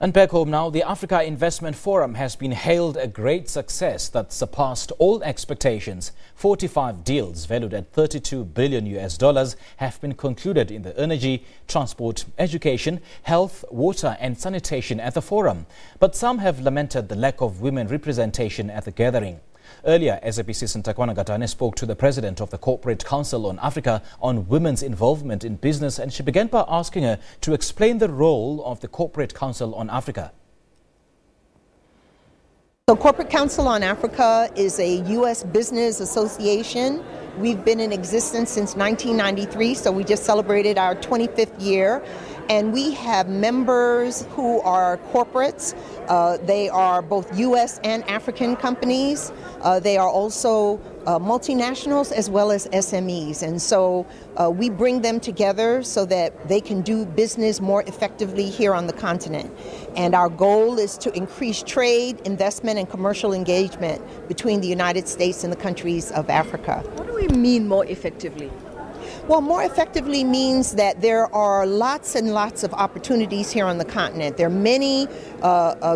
And back home now, the Africa Investment Forum has been hailed a great success that surpassed all expectations. 45 deals valued at $32 billion have been concluded in the energy, transport, education, health, water and sanitation at the forum. But some have lamented the lack of women representation at the gathering. Earlier, SABC's Ngatane spoke to the president of the Corporate Council on Africa on women's involvement in business, and she began by asking her to explain the role of the Corporate Council on Africa. The Corporate Council on Africa is a U.S. business association. We've been in existence since 1993, so we just celebrated our 25th year. And we have members who are corporates. They are both U.S. and African companies. They are also multinationals as well as SMEs. And so we bring them together so that they can do business more effectively here on the continent. And our goal is to increase trade, investment, and commercial engagement between the United States and the countries of Africa. What do we mean more effectively? Well, more effectively means that there are lots and lots of opportunities here on the continent. There are many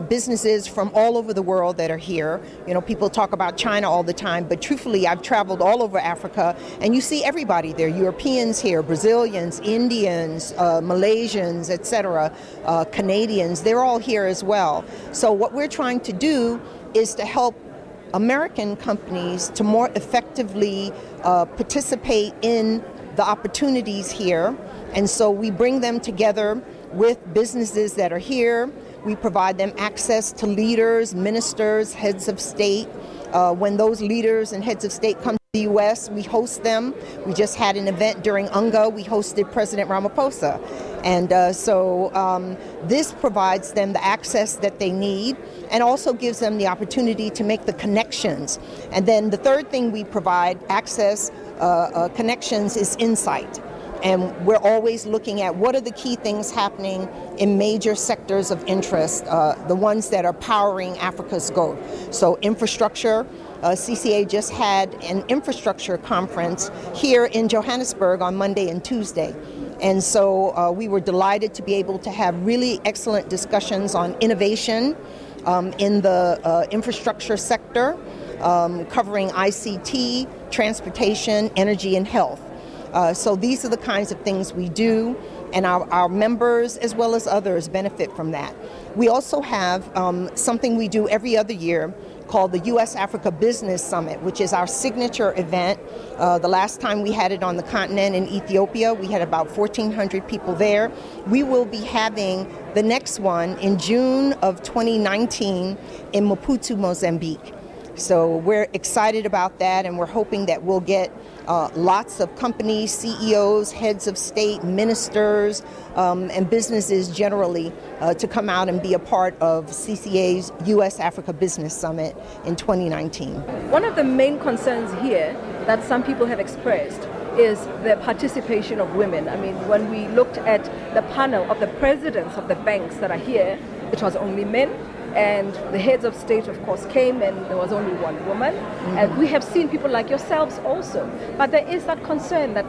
businesses from all over the world that are here. You know, people talk about China all the time, but truthfully, I've traveled all over Africa, and you see everybody there. Europeans here, Brazilians, Indians, Malaysians, etc., Canadians, they're all here as well. So what we're trying to do is to help American companies to more effectively participate in the opportunities here. And so we bring them together with businesses that are here. We provide them access to leaders, ministers, heads of state. When those leaders and heads of state come to the U.S., we host them. We just had an event during UNGA. We hosted President Ramaphosa. And so this provides them the access that they need and also gives them the opportunity to make the connections. And then the third thing we provide access connections is insight. And we're always looking at what are the key things happening in major sectors of interest, the ones that are powering Africa's growth. So infrastructure, CCA just had an infrastructure conference here in Johannesburg on Monday and Tuesday. And so we were delighted to be able to have really excellent discussions on innovation in the infrastructure sector, covering ICT, transportation, energy, and health. So these are the kinds of things we do, and our members as well as others benefit from that. We also have something we do every other year called the U.S.-Africa Business Summit, which is our signature event. The last time we had it on the continent in Ethiopia, we had about 1,400 people there. We will be having the next one in June of 2019 in Maputo, Mozambique. So we're excited about that, and we're hoping that we'll get lots of companies, CEOs, heads of state, ministers, and businesses generally to come out and be a part of CCA's U.S.-Africa Business Summit in 2019. One of the main concerns here that some people have expressed is the participation of women. I mean, when we looked at the panel of the presidents of the banks that are here, it was only men. And the heads of state, of course, came, and there was only one woman. Mm-hmm. And we have seen people like yourselves also. But there is that concern that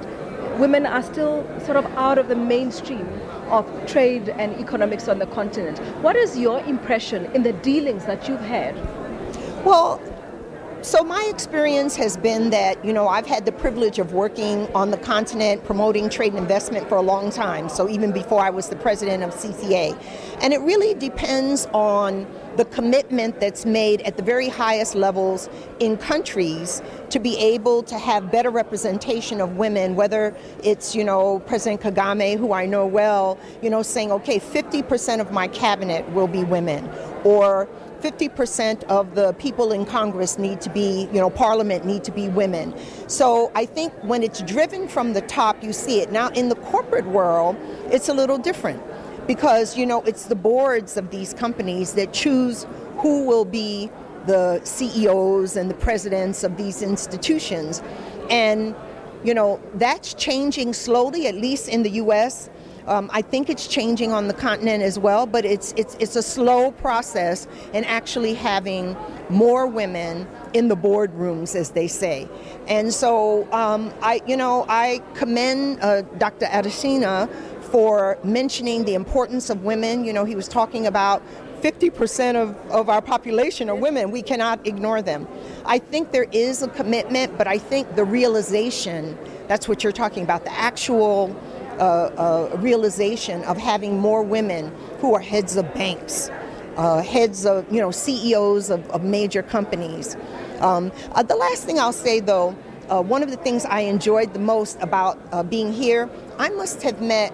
women are still sort of out of the mainstream of trade and economics on the continent. What is your impression in the dealings that you've had? Well, so my experience has been that, you know, I've had the privilege of working on the continent, promoting trade and investment for a long time, so even before I was the president of CCA. And it really depends on the commitment that's made at the very highest levels in countries to be able to have better representation of women, whether it's, you know, President Kagame, who I know well, you know, saying, okay, 50% of my cabinet will be women, or 50% of the people in Congress need to be, you know, Parliament need to be women. So I think when it's driven from the top, you see it. Now, in the corporate world, it's a little different because, you know, it's the boards of these companies that choose who will be the CEOs and the presidents of these institutions. And, you know, that's changing slowly, at least in the U.S. I think it's changing on the continent as well, but it's a slow process in actually having more women in the boardrooms, as they say. And so I commend Dr. Adesina for mentioning the importance of women. You know, he was talking about 50% of our population are women. We cannot ignore them. I think there is a commitment, but I think the realization, that's what you're talking about, the actual realization of having more women who are heads of banks, heads of, CEOs of major companies. The last thing I'll say, though, one of the things I enjoyed the most about being here, I must have met,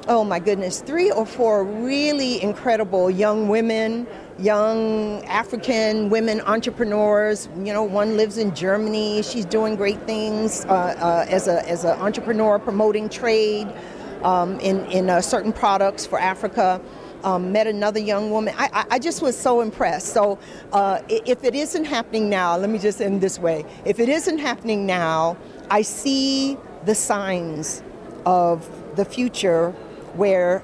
oh my goodness, 3 or 4 really incredible young women, young African women entrepreneurs. You know, one lives in Germany. She's doing great things as an entrepreneur, promoting trade in certain products for Africa. Met another young woman. I just was so impressed. So if it isn't happening now, let me just end this way. If it isn't happening now, I see the signs of the future where,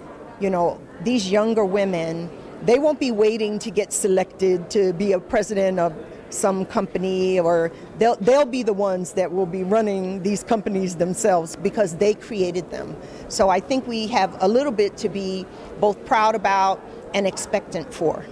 these younger women, they won't be waiting to get selected to be a president of some company, or they'll be the ones that will be running these companies themselves because they created them. So I think we have a little bit to be both proud about and expectant for.